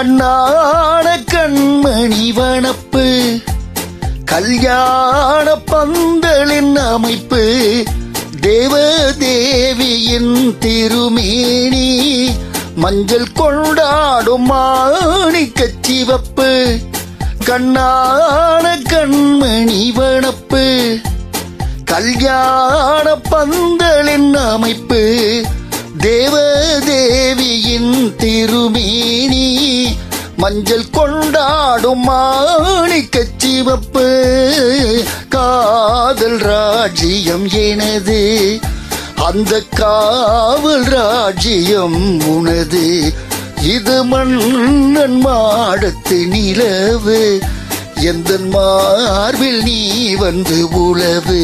கண்ணான கண்மணி வனப்பு கல்யாண பந்தலின் அமைப்பு தேவதேவியின் திருமேனி மஞ்சள் கொண்டாடும் மாணிக்கச் சிவப்பு கண்ணான கண்மணி வனப்பு கல்யாண பந்தலின் அமைப்பு தேவதேவியின் திருமேனி மஞ்சள் கொண்டாடும் மாணிக்கச் சிவப்பு காதல் ராஜ்யம் எனது அந்த காவல் ராஜ்யம் உனது இது மன்னன் மாடத்து நிலவு எந்த மார்பில் நீ வந்து உலவு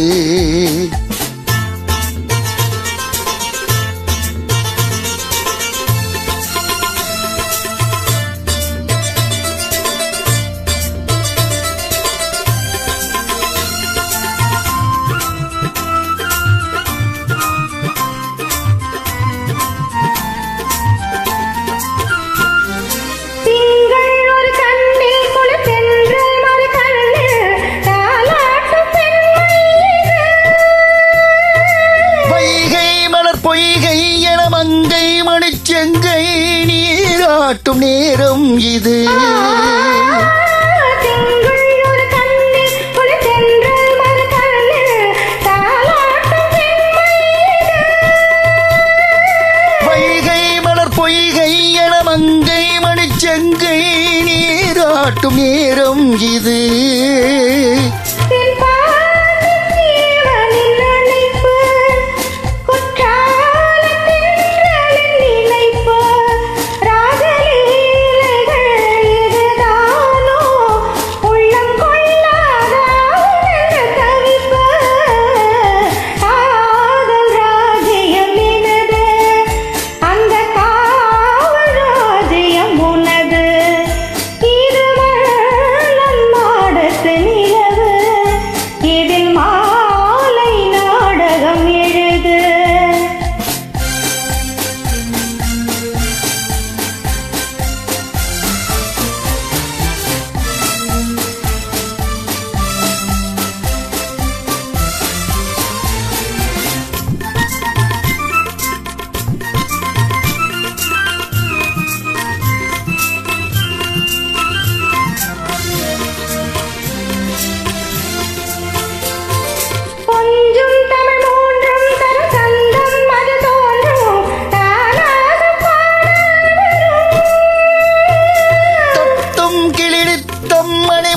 பொய்கை என மங்கை மணிச்செங்கை நீராட்டும் நேரம் இது வைகை மலர் பொய்கை என மங்கை மணிச்செங்கை நீராட்டும் நேரம் இது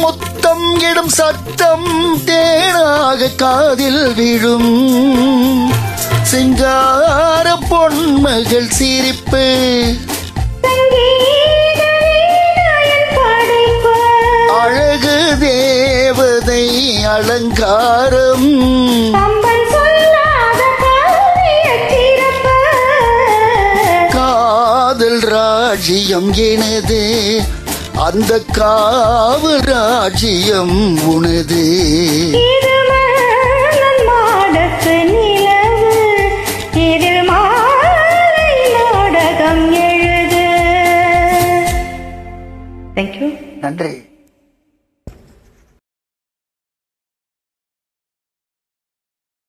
முத்தம் இடும் சத்தம் தேனாக காதில் விழும் சிங்கார பொன்மகள் சிரிப்பு அழகு தேவதை அலங்காரம் காதல் ராஜ்யம் எனது அந்த காவல் ராஜ்யம் உனது மாடத்து நிலவு இதில் மாலை நாடகம் எழுது. நன்றி.